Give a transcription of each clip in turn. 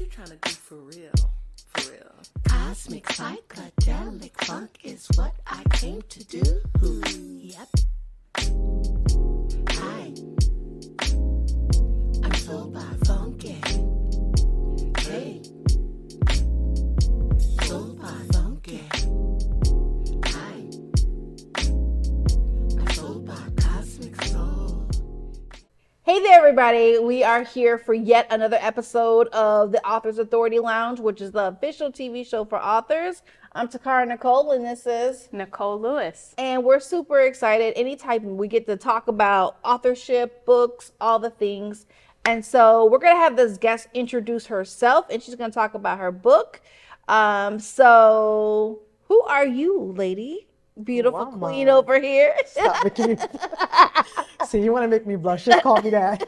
you trying to do for real? For real. Cosmic, psychedelic funk is what I came to do. Yep. Hi. I'm soul by funky. Hey. Soul by funky. Hi. I'm soul by cosmic soul. Hey there, everybody. We are here for yet another episode of the Authors Authority Lounge, which is the official TV show for authors. I'm Takara Nicole, and this is Nicole Lewis. And we're super excited. Anytime we get to talk about authorship, books, all the things. And so we're going to have this guest introduce herself, and she's going to talk about her book. So who are you, lady? Beautiful queen over here. Stop making me. See, you want to make me blush? Just call me that.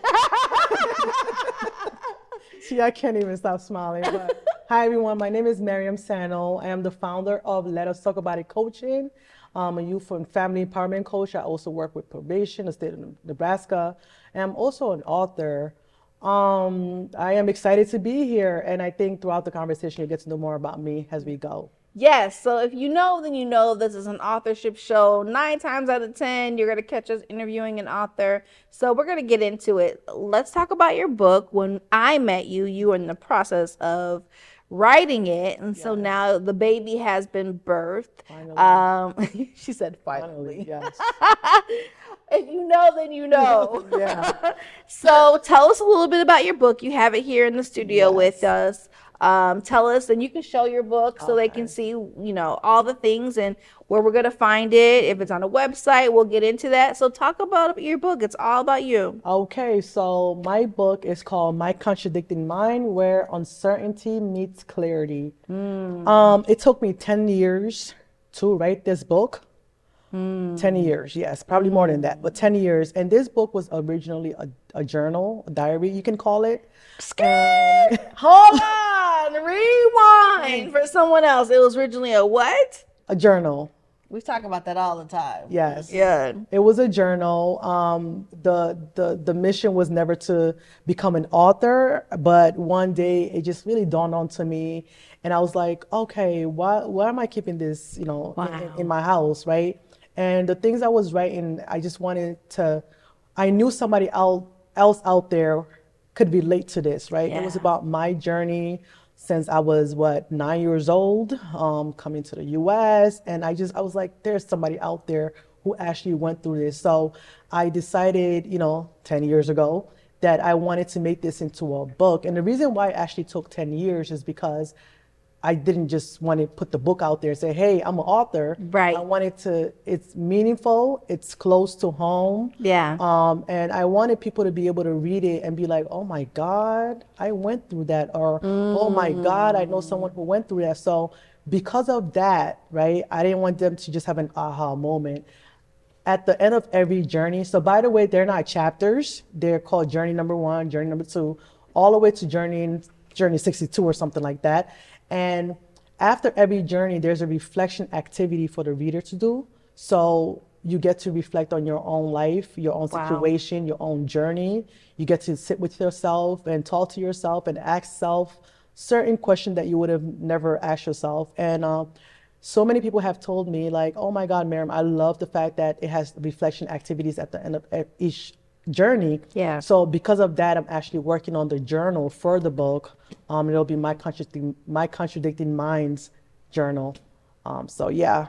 See, I can't even stop smiling. But hi, everyone. My name is Miriam Sanoe. I am the founder of Let Us Talk About It Coaching. I'm a youth and family empowerment coach. I also work with probation, the state of Nebraska. And I'm also an author. I am excited to be here. And I think throughout the conversation, you'll get to know more about me as we go. Yes, so if you know, then you know this is an authorship show. 9 times out of 10, you're going to catch us interviewing an author. So we're going to get into it. Let's talk about your book. When I met you, you were in the process of writing it. And so now the baby has been birthed. Finally. She said finally. Yes. If you know, then you know. Yeah. So tell us a little bit about your book. You have it here in the studio with us. Tell us, and you can show your book so they can see, you know, all the things and where we're going to find it. If it's on a website, we'll get into that. So talk about your book. It's all about you. Okay, so my book is called My Contradicting Mind, Where Uncertainty Meets Clarity. It took me 10 years to write this book. 10 years, yes, probably more than that, but 10 years. And this book was originally a journal, a diary, you can call it. Hold on, rewind for someone else. It was originally a what? A journal. We talk about that all the time. Yes. Yeah. It was a journal. The mission was never to become an author, but one day it just really dawned onto me, and I was like, okay, why am I keeping this, you know, in my house, right? And the things I was writing, I just wanted to. I knew somebody else out there could relate to this, right? Yeah. It was about my journey since I was 9 years old, coming to the U.S. And I was like, there's somebody out there who actually went through this. So I decided, 10 years ago, that I wanted to make this into a book. And the reason why it actually took 10 years is because I didn't just want to put the book out there and say, hey, I'm an author. Right. I wanted it's meaningful, it's close to home. Yeah. And I wanted people to be able to read it and be like, oh my God, I went through that. Or, oh my God, I know someone who went through that. So because of that, right, I didn't want them to just have an aha moment. At the end of every journey, so by the way, they're not chapters. They're called journey number 1, journey number 2, all the way to journey 62 or something like that. And after every journey, there's a reflection activity for the reader to do. So you get to reflect on your own life, your own situation, your own journey. You get to sit with yourself and talk to yourself and ask self certain questions that you would have never asked yourself. And so many people have told me, like, oh my God, Miriam, I love the fact that it has reflection activities at the end of each journey. Yeah. So because of that, I'm actually working on the journal for the book. It'll be my contradicting minds journal. So yeah.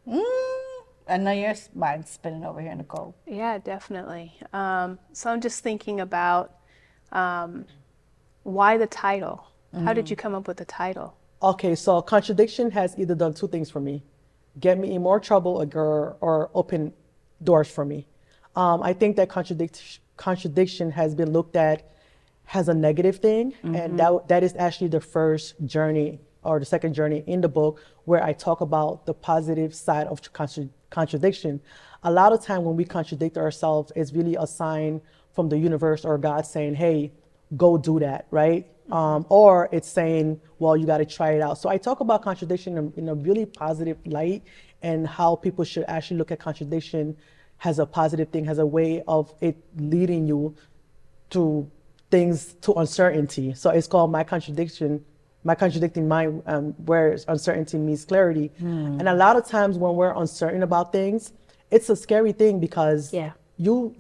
I know your mind's spinning over here, Nicole. Yeah, definitely. So I'm just thinking about why the title? How did you come up with the title? Okay, so contradiction has either done 2 things for me: get me in more trouble or open doors for me. I think that contradiction has been looked at as a negative thing, and that is actually the first journey or the second journey in the book, where I talk about the positive side of contradiction. A lot of time when we contradict ourselves, it's really a sign from the universe or God saying, hey, go do that, right? Or it's saying, well, you got to try it out. So I talk about contradiction in a really positive light, and how people should actually look at contradiction as a positive thing, as a way of it leading you to things to uncertainty. So it's called my contradicting mind, where uncertainty meets clarity. And a lot of times when we're uncertain about things, it's a scary thing because Yeah. you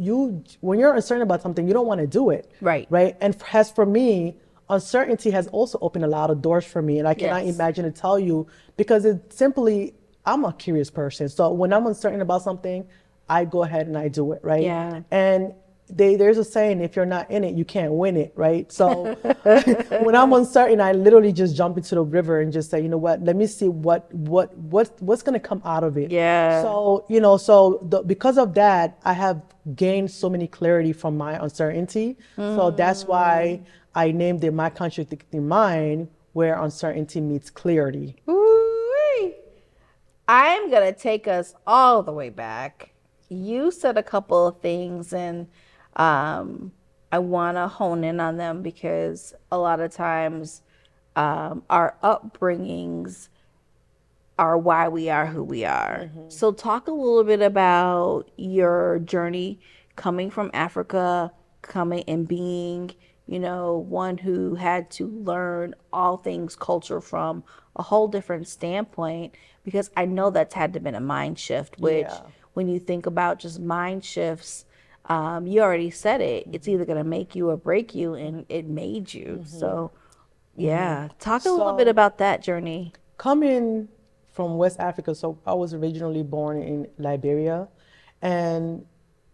when you're uncertain about something, you don't want to do it. Right. Right. And as for me, uncertainty has also opened a lot of doors for me. And I cannot Yes. imagine to tell you because it simply, I'm a curious person. So when I'm uncertain about something, I go ahead and I do it. Right. Yeah. And there's a saying, if you're not in it, you can't win it, right? So when I'm uncertain, I literally just jump into the river and just say, you know what, let me see what's going to come out of it. Yeah. So, because of that, I have gained so many clarity from my uncertainty. So that's why I named it My Contradicting Mind, where uncertainty meets clarity. Ooh-wee. I'm going to take us all the way back. You said a couple of things, and I want to hone in on them because a lot of times our upbringings are why we are who we are. So talk a little bit about your journey coming from Africa, coming and being, one who had to learn all things culture from a whole different standpoint, because I know that's had to been a mind shift, which Yeah. when you think about just mind shifts, you already said it. It's either going to make you or break you, and it made you. So, yeah. Talk a little bit about that journey. Coming from West Africa, so I was originally born in Liberia, and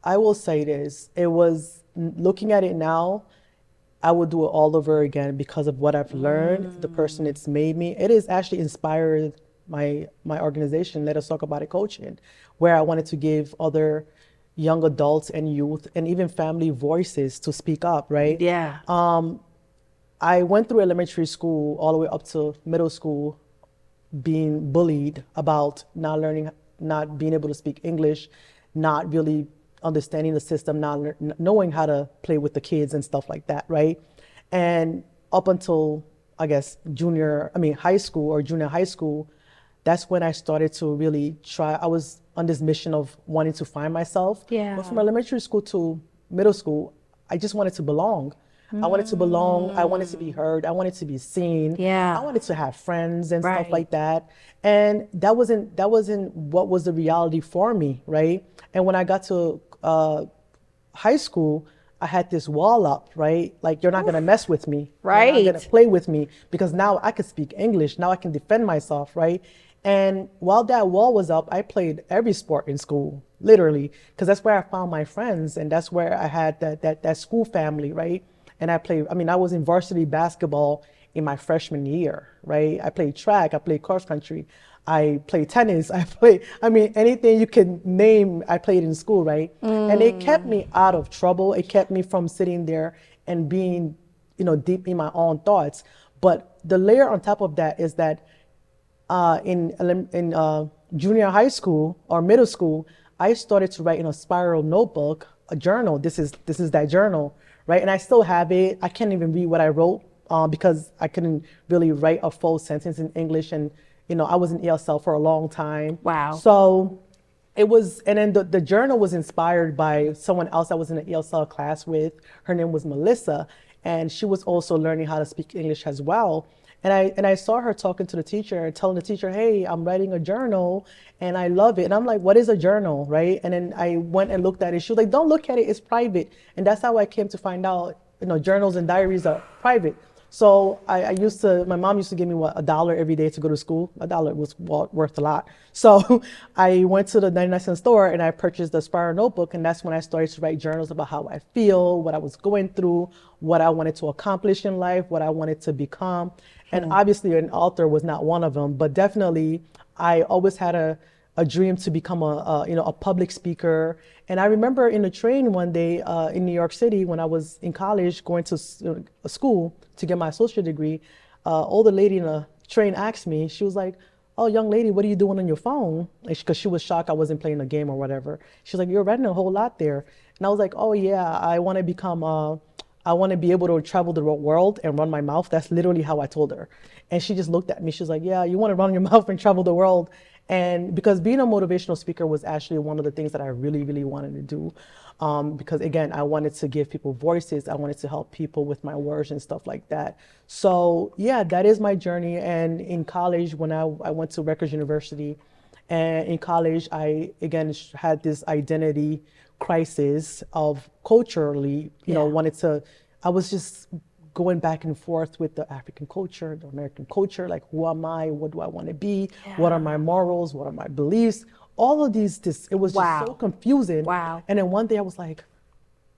I will say this, it was, looking at it now, I would do it all over again because of what I've learned, the person it's made me. It has actually inspired my organization, Let Us Talk About It Coaching, where I wanted to give other young adults and youth and even family voices to speak up, right? Yeah. I went through elementary school all the way up to middle school being bullied about not learning, not being able to speak English, not really understanding the system, not knowing how to play with the kids and stuff like that, right? And up until, I guess, high school or junior high school, that's when I started to really try. I was on this mission of wanting to find myself. Yeah. But from elementary school to middle school, I just wanted to belong. I wanted to belong. I wanted to be heard. I wanted to be seen. Yeah. I wanted to have friends and Right. stuff like that. And that wasn't what was the reality for me, right? And when I got to high school, I had this wall up, right? Like, you're not gonna mess with me. Right. You're not gonna play with me because now I could speak English. Now I can defend myself, right? And while that wall was up, I played every sport in school, literally, because that's where I found my friends, and that's where I had that school family, right? And I was in varsity basketball in my freshman year, right? I played track, I played cross country, I played tennis, anything you can name, I played in school, right? And it kept me out of trouble. It kept me from sitting there and being, deep in my own thoughts. But the layer on top of that is that in junior high school or middle school, I started to write in a spiral notebook, a journal. This is that journal, right? And I still have it. I can't even read what I wrote because I couldn't really write a full sentence in English. And, I was in ESL for a long time. Wow. So it was, and then the journal was inspired by someone else I was in an ESL class with. Her name was Melissa, and she was also learning how to speak English as well. And I saw her talking to the teacher, telling the teacher, hey, I'm writing a journal and I love it. And I'm like, what is a journal, right? And then I went and looked at it. She was like, don't look at it, it's private. And that's how I came to find out, journals and diaries are private. So my mom used to give me $1 every day to go to school. $1 was worth a lot. So I went to the 99-cent store and I purchased the spiral notebook. And that's when I started to write journals about how I feel, what I was going through, what I wanted to accomplish in life, what I wanted to become. And obviously an author was not one of them, but definitely I always had a dream to become a public speaker. And I remember in a train one day in New York City when I was in college going to a school to get my associate degree, older lady in a train asked me, she was like, oh, young lady, what are you doing on your phone? Because she was shocked I wasn't playing a game or whatever. She was like, you're writing a whole lot there. And I was like, oh yeah, I want to be able to travel the world and run my mouth. That's literally how I told her. And she just looked at me. She was like, yeah, you want to run your mouth and travel the world. And because being a motivational speaker was actually one of the things that I really, really wanted to do. Because again, I wanted to give people voices. I wanted to help people with my words and stuff like that. So yeah, that is my journey. And in college, when I went to Rutgers University, and in college, I again had this identity crisis of culturally, you know, I was just going back and forth with the African culture, the American culture, like who am I? What do I want to be? What are my morals? What are my beliefs? All of these, it was just so confusing. Wow. And then one day I was like,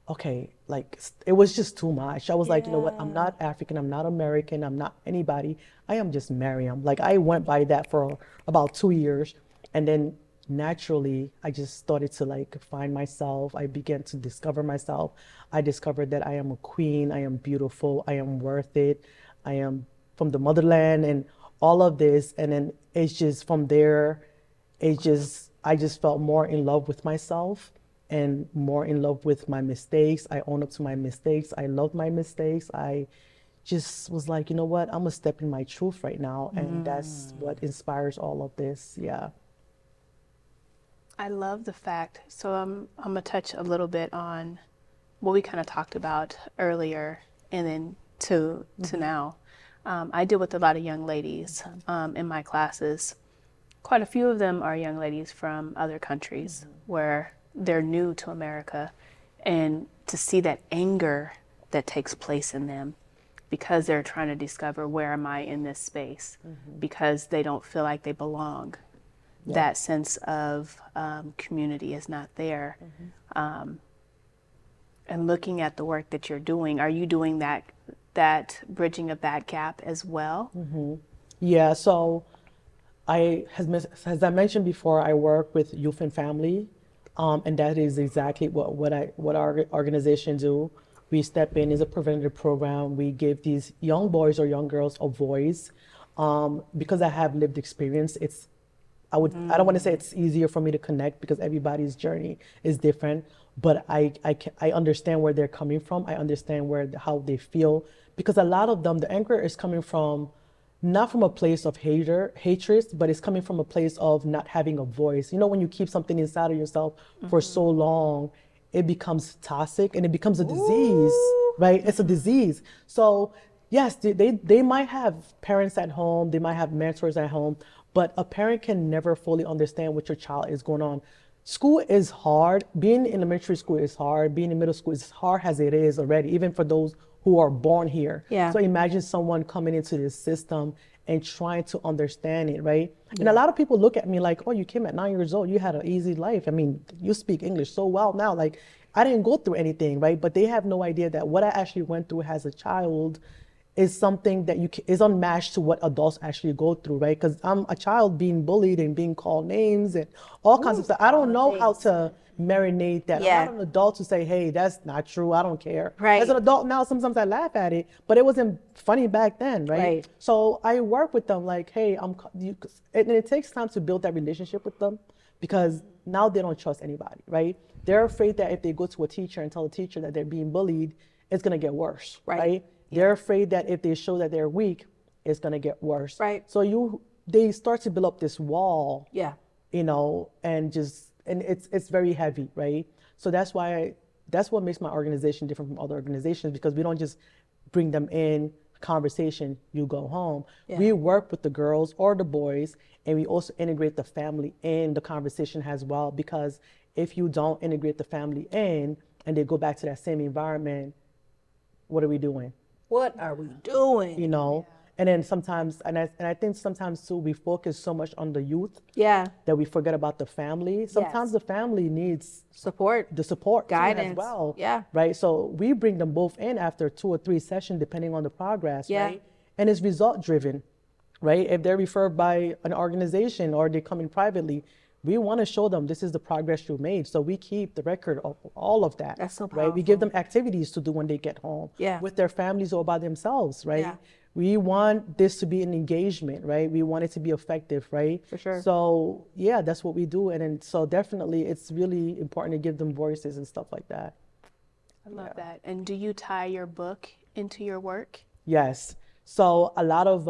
okay, like it was just too much. I was like, you know what? I'm not African. I'm not American. I'm not anybody. I am just Miriam. Like I went by that for about 2 years. And then naturally, I just started to like find myself. I began to discover myself. I discovered that I am a queen. I am beautiful. I am worth it. I am from the motherland and all of this. And then it's just from there, I just felt more in love with myself and more in love with my mistakes. I own up to my mistakes. I love my mistakes. I just was like, you know what? I'm gonna step in my truth right now. And that's what inspires all of this. Yeah. I love the fact, so I'm gonna touch a little bit on what we kind of talked about earlier and then to now. I deal with a lot of young ladies in my classes. Quite a few of them are young ladies from other countries where they're new to America, and to see that anger that takes place in them because they're trying to discover where am I in this space, because they don't feel like they belong. That sense of community is not there. And looking at the work that you're doing, are you doing that bridging of that gap as well? Yeah, so as I mentioned before, I work with youth and family, and that is exactly what our organization do. We step in as a preventative program. We give these young boys or young girls a voice. Because I have lived experience, I don't want to say it's easier for me to connect because everybody's journey is different, but I understand where they're coming from. I understand how they feel, because a lot of them, the anger is coming from not from a place of hatred, but it's coming from a place of not having a voice. You know, when you keep something inside of yourself for so long, it becomes toxic and it becomes a disease, right? It's a disease. So yes, they might have parents at home, they might have mentors at home, but a parent can never fully understand what your child is going on. School is hard. Being in elementary school is hard. Being in middle school is hard as it is already, even for those who are born here. Yeah. So imagine someone coming into this system and trying to understand it, right? Yeah. And a lot of people look at me like, oh, you came at 9 years old. You had an easy life. I mean, you speak English so well now. Like, I didn't go through anything, right? But they have no idea that what I actually went through as a child is something that is unmatched to what adults actually go through, right? Because I'm a child being bullied and being called names and all kinds of stuff. I don't know how to marinate that. I'm not an adult to say, hey, that's not true. I don't care. Right. As an adult now, sometimes I laugh at it, but it wasn't funny back then, right? So I work with them like, hey, and it takes time to build that relationship with them, because now they don't trust anybody, right? They're afraid that if they go to a teacher and tell the teacher that they're being bullied, it's gonna get worse, right? They're afraid that if they show that they're weak, it's gonna get worse. Right. So they start to build up this wall. Yeah. You know, and it's very heavy, right? So that's what makes my organization different from other organizations, because we don't just bring them in conversation, you go home. Yeah. We work with the girls or the boys, and we also integrate the family in the conversation as well, because if you don't integrate the family in and they go back to that same environment, what are we doing? What are we doing? You know, and then sometimes, and I think sometimes too, we focus so much on the youth, that we forget about the family. Sometimes the family needs support, guidance as well, right? So we bring them both in after 2 or 3 sessions, depending on the progress, right? And it's result driven, right? If they're referred by an organization or they come in privately, we want to show them this is the progress you made. So we keep the record of all of that. That's so powerful. Right? We give them activities to do when they get home with their families or by themselves, right? Yeah. We want this to be an engagement, right? We want it to be effective, right? For sure. So yeah, that's what we do. And then, so definitely it's really important to give them voices and stuff like that. I love that. And do you tie your book into your work? Yes. So a lot of,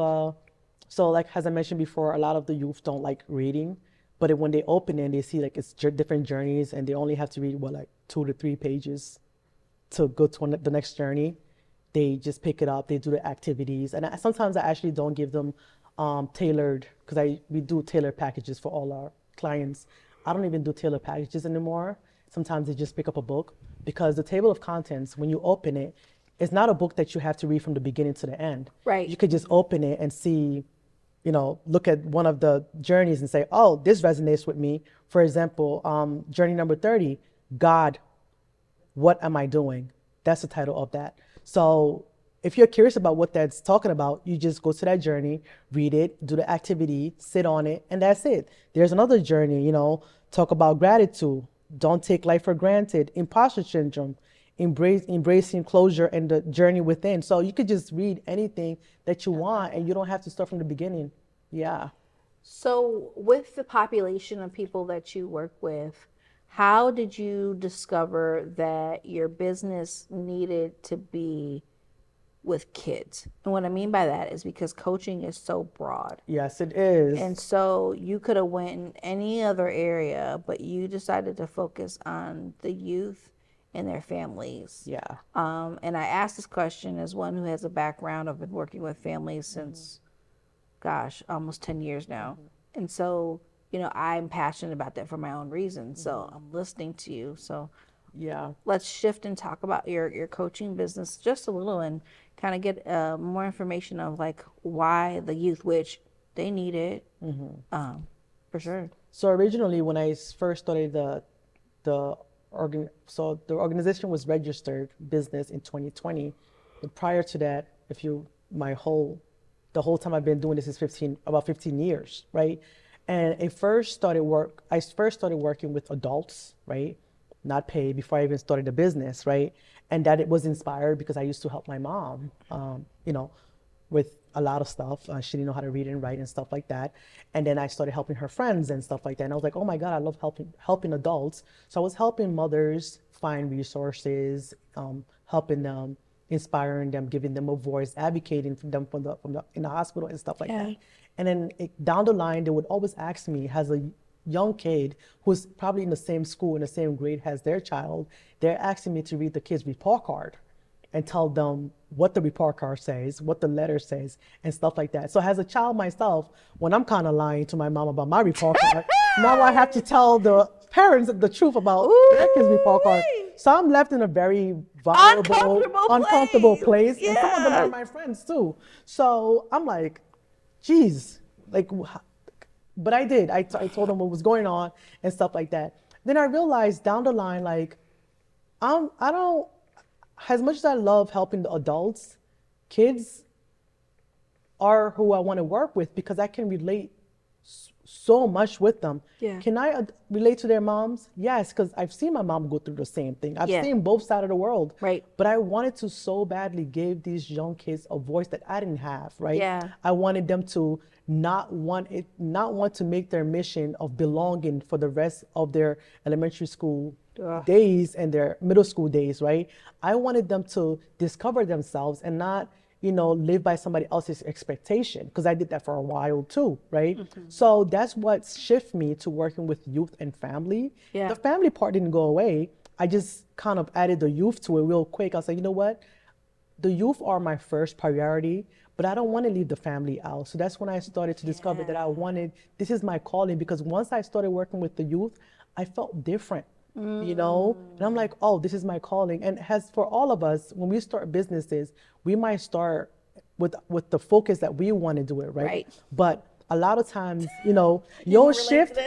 so like as I mentioned before, a lot of the youth don't like reading. But when they open it, they see like it's different journeys, and they only have to read like 2 to 3 pages to go to the next journey. They just pick it up, they do the activities, and sometimes I actually don't give them tailored, because we do tailored packages for all our clients. I don't even do tailored packages anymore. Sometimes they just pick up a book, because the table of contents, when you open it, it's not a book that you have to read from the beginning to the end. Right. You could just open it and see, look at one of the journeys and say, oh, this resonates with me. For example, journey number 30, God, what am I doing? That's the title of that. So if you're curious about what that's talking about, you just go to that journey, read it, do the activity, sit on it, and that's it. There's another journey, talk about gratitude, don't take life for granted, imposter syndrome, embracing closure and the journey within. So you could just read anything that you want, and you don't have to start from the beginning. Yeah. So with the population of people that you work with, how did you discover that your business needed to be with kids? And what I mean by that is because coaching is so broad. Yes, it is. And so you could have went in any other area, but you decided to focus on the youth and their families. Yeah. And I asked this question as one who has a background of been working with families since, gosh, almost 10 years now. And so, I'm passionate about that for my own reasons. So I'm listening to you. So yeah, let's shift and talk about your coaching business just a little, and kind of get more information of like why the youth, which they need it, for sure. So originally, when I first started the organization was registered business in 2020. But prior to that, the whole time I've been doing this is about 15 years, right? And I first started working with adults, right? Not paid, before I even started the business, right? And that it was inspired because I used to help my mom, with a lot of stuff. She didn't know how to read and write and stuff like that. And then I started helping her friends and stuff like that. And I was like, oh my God, I love helping adults. So I was helping mothers find resources, helping them, inspiring them, giving them a voice, advocating for them in the hospital and stuff like that. And then down the line, they would always ask me, as a young kid who's probably in the same school, in the same grade as their child, they're asking me to read the kid's report card and tell them what the report card says, what the letter says, and stuff like that. So as a child myself, when I'm kind of lying to my mom about my report card, now I have to tell the parents the truth about their kid's report card. So I'm left in a very vulnerable, uncomfortable place. Yeah. And some of them are my friends too. So I'm like, geez, but I did. I told them what was going on and stuff like that. Then I realized down the line, like, I don't, as much as I love helping the adults, kids are who I want to work with, because I can relate so much with them. Yeah. Can I relate to their moms? Yes, because I've seen my mom go through the same thing. I've seen both sides of the world. Right. But I wanted to so badly give these young kids a voice that I didn't have, right? Yeah. I wanted them to not want to make their mission of belonging for the rest of their elementary school days and their middle school days, right? I wanted them to discover themselves and not, live by somebody else's expectation, because I did that for a while too, right? So that's what shifted me to working with youth and family. Yeah. The family part didn't go away. I just kind of added the youth to it real quick. I was like, you know what? The youth are my first priority, but I don't want to leave the family out. So that's when I started to discover that this is my calling, because once I started working with the youth, I felt different. And I'm like, oh, this is my calling. And as for all of us, when we start businesses, we might start with the focus that we want to do it, right? But a lot of times, you'll shift.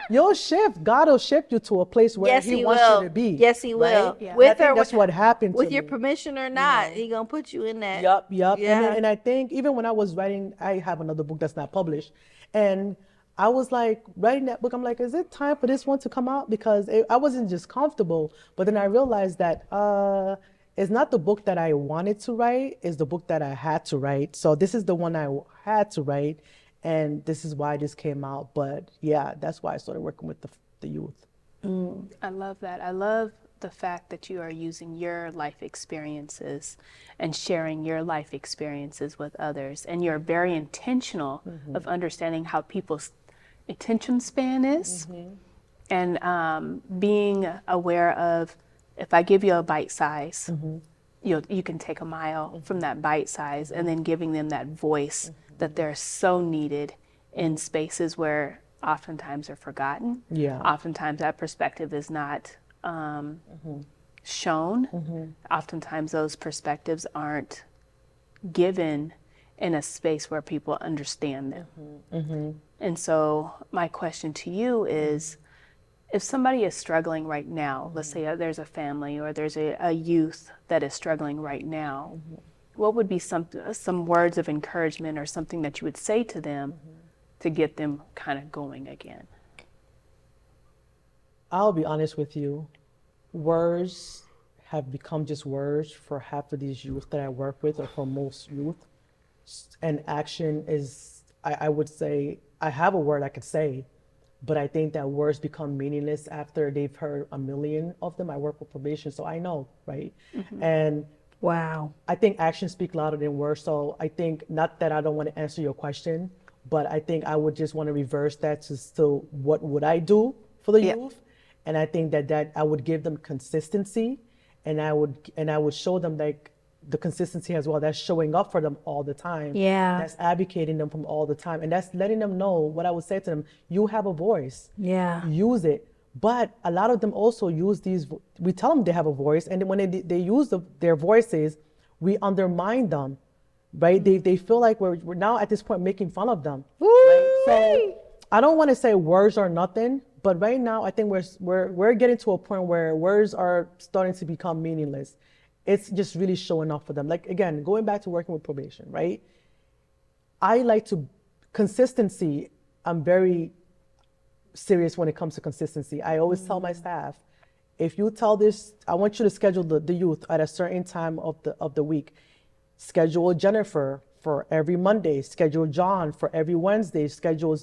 You'll shift. God will shift you to a place where He wants you to be. Yes, He will. Right? Yeah. With that's what happened to with your me. permission or not, He gonna put you in that. Yup. Yeah. And I think even when I was writing, I have another book that's not published, and I was like writing that book. I'm like, is it time for this one to come out? Because I wasn't just comfortable. But then I realized that it's not the book that I wanted to write, it's the book that I had to write. So this is the one I had to write, and this is why this came out. But yeah, that's why I started working with the youth. I love that. I love the fact that you are using your life experiences and sharing your life experiences with others. And you're very intentional of understanding how people attention span is, and being aware of, if I give you a bite size, you can take a mile from that bite size, and then giving them that voice that they're so needed in spaces where oftentimes are forgotten. Yeah. Oftentimes that perspective is not shown. Oftentimes those perspectives aren't given in a space where people understand them. And so my question to you is, if somebody is struggling right now, let's say there's a family or there's a youth that is struggling right now, what would be some words of encouragement or something that you would say to them to get them kind of going again? I'll be honest with you. Words have become just words for half of these youth that I work with, or for most youth. And action is, I would say, I have a word I could say, but I think that words become meaningless after they've heard a million of them. I work with probation, so I know, right? And Wow. I think actions speak louder than words. So I think, not that I don't want to answer your question, but I think I would just want to reverse that to still, what would I do for the youth? And I think that I would give them consistency, and I would show them like the consistency as well. That's showing up for them all the time. Yeah. That's advocating them from all the time. And that's letting them know what I would say to them. You have a voice. Yeah. Use it. But a lot of them also use these, we tell them they have a voice, and then when they use their voices, we undermine them, right? They feel like we're now at this point making fun of them. Right? So I don't want to say words are nothing, but right now I think we're getting to a point where words are starting to become meaningless. It's just really showing up for them. Like, again, going back to working with probation, right? I like to, consistency, I'm very serious when it comes to consistency. I always tell my staff, if you tell this, I want you to schedule the youth at a certain time of the week. Schedule Jennifer for every Monday, schedule John for every Wednesday, schedule,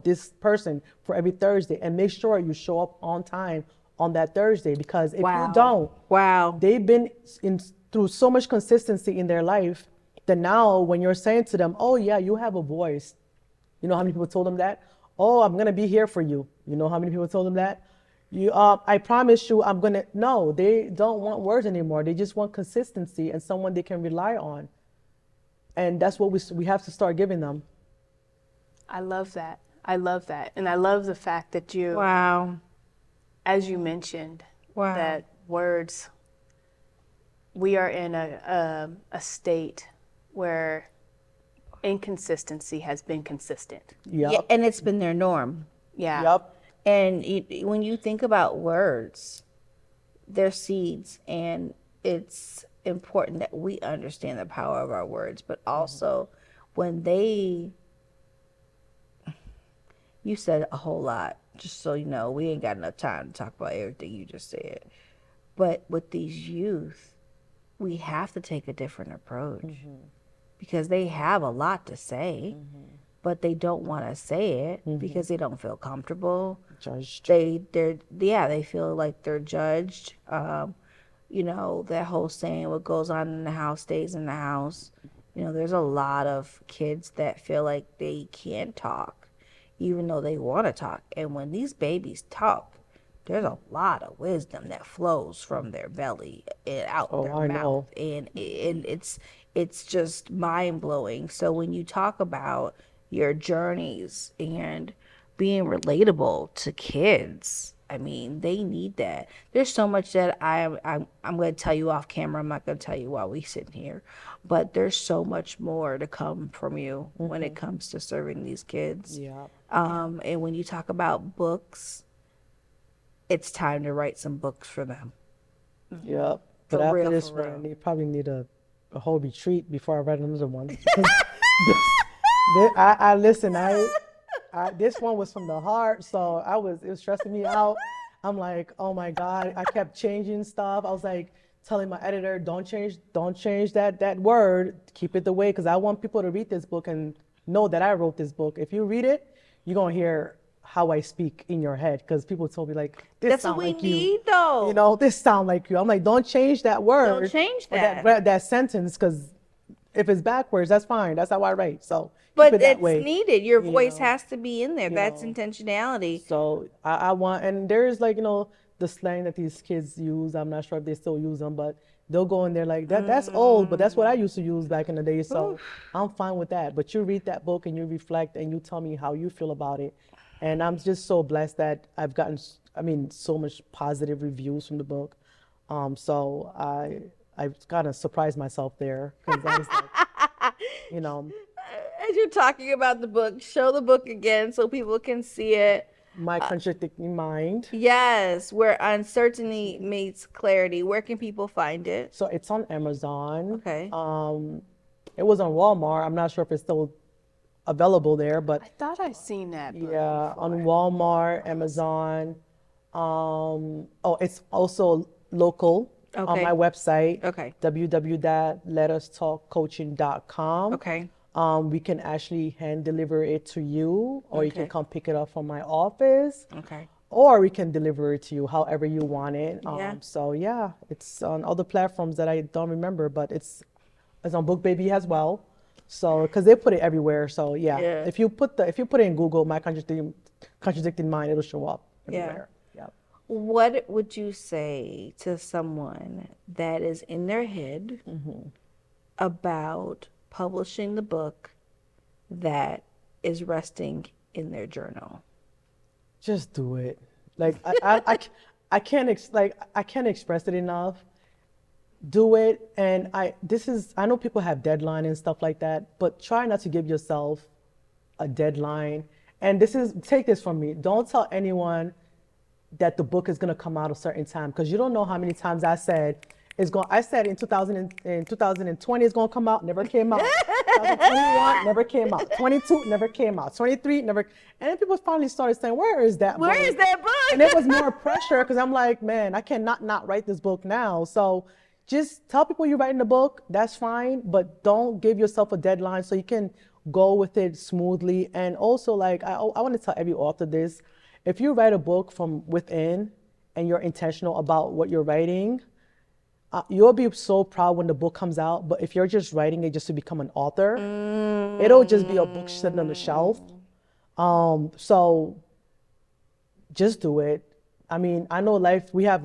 this person for every Thursday, and make sure you show up on time on that Thursday, because if you don't, they've been through so much consistency in their life that now when you're saying to them, oh yeah, you have a voice. You know how many people told them that? Oh, I'm gonna be here for you. You know how many people told them that? I promise you, I'm gonna. No, they don't want words anymore. They just want consistency and someone they can rely on. And that's what we have to start giving them. I love that. I love that. And I love the fact that you, as you mentioned, that words, we are in a state where inconsistency has been consistent. Yep. Yeah, and it's been their norm. Yeah. Yep. And when you think about words, they're seeds, and it's important that we understand the power of our words, but also when you said a whole lot, just so you know, we ain't got enough time to talk about everything you just said. But with these youth, we have to take a different approach because they have a lot to say, but they don't want to say it because they don't feel comfortable. Judged. They feel like they're judged. That whole saying, what goes on in the house stays in the house. There's a lot of kids that feel like they can't talk, even though they want to talk. And when these babies talk, there's a lot of wisdom that flows from their belly and out their mouth. And it's just mind-blowing. So when you talk about your journeys and being relatable to kids, I mean, they need that. There's so much that I'm going to tell you off camera. I'm not going to tell you while we sit here. But there's so much more to come from you when it comes to serving these kids. Yeah. And when you talk about books, it's time to write some books for them. Yep. But For after real, this for one, you probably need a whole retreat before I write another one. This one was from the heart, so it was stressing me out. I'm like, oh my God, I kept changing stuff. I was like telling my editor, don't change that word, keep it the way, because I want people to read this book and know that I wrote this book. If you read it, you're gonna hear how I speak in your head, because people told me like, this sound like you. That's what we need, though. This sound like you. I'm like, don't change that word. Don't change that. That sentence, because If it's backwards, that's fine. That's how I write. So But keep it that it's way. needed. Your voice know, has to be in there. That's know. intentionality. So I want, and there's like, the slang that these kids use. I'm not sure if they still use them, but they'll go in there like that. That's old, but that's what I used to use back in the day. So I'm fine with that. But you read that book and you reflect and you tell me how you feel about it. And I'm just so blessed that I've gotten, so much positive reviews from the book. So I kind of surprised myself there because I was like, As you're talking about the book, show the book again so people can see it. my contradicting mind. Yes, where uncertainty meets clarity. Where can people find it? So it's on Amazon. Okay. It was on Walmart. I'm not sure if it's still available there, but I thought I seen that book yeah, before. on Walmart, Amazon. It's also local on Okay. my website. Okay. www.letustalkcoaching.com. Okay. We can actually hand deliver it to you, or you can Okay. come pick it up from my office, Okay. or we can deliver it to you however you want it. Yeah. So yeah, it's on other platforms that I don't remember, but it's on BookBaby as well. So because they put it everywhere. So yeah, Yeah. if you put it in Google, my contradicting mind, it'll show up everywhere. Yeah. What would you say to someone that is in their head about publishing the book that is resting in their journal? Just do it. Like I can't express it enough. Do it. And I know people have deadline and stuff like that, but try not to give yourself a deadline. And take this from me. Don't tell anyone that the book is going to come out a certain time, because you don't know how many times I said in 2020 it's going to come out, never came out. 2021 never came out. 22 never came out. 23 never. And then people finally started saying, "Where is that book?" Where is that book? And it was more pressure because I'm like, man, I cannot not write this book now. So just tell people you're writing the book. That's fine, but don't give yourself a deadline so you can go with it smoothly. And also, like, I want to tell every author this: if you write a book from within and you're intentional about what you're writing, you'll be so proud when the book comes out. But if you're just writing it just to become an author, it'll just be a book sitting on the shelf. So just do it. I mean, I know we have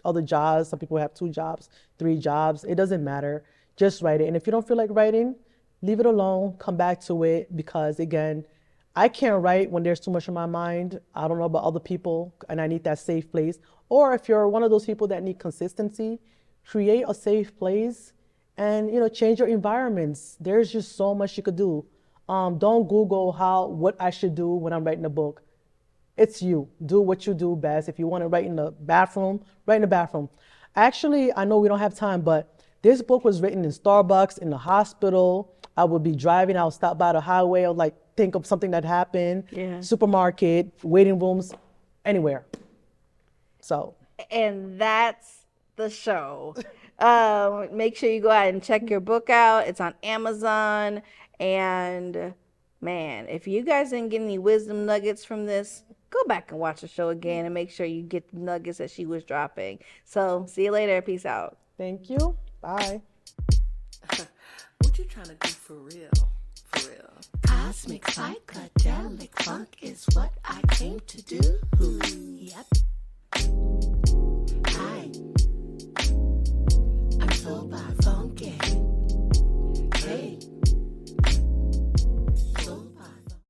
other jobs. Some people have 2 jobs, 3 jobs. It doesn't matter. Just write it. And if you don't feel like writing, leave it alone. Come back to it, because again, I can't write when there's too much in my mind. I don't know about other people, and I need that safe place. Or if you're one of those people that need consistency, create a safe place and, change your environments. There's just so much you could do. Don't Google what I should do when I'm writing a book. It's you. Do what you do best. If you want to write in the bathroom, write in the bathroom. Actually, I know we don't have time, but this book was written in Starbucks, in the hospital. I would be driving, I would stop by the highway, I would like think of something that happened, supermarket, waiting rooms, anywhere. So. And that's the show. Make sure you go out and check your book out. It's on Amazon. And man, if you guys didn't get any wisdom nuggets from this, go back and watch the show again and make sure you get the nuggets that she was dropping. So see you later. Peace out. Thank you. Bye. What you trying to do for real? For real. Cosmic psychedelic funk is what I came to do. Yep.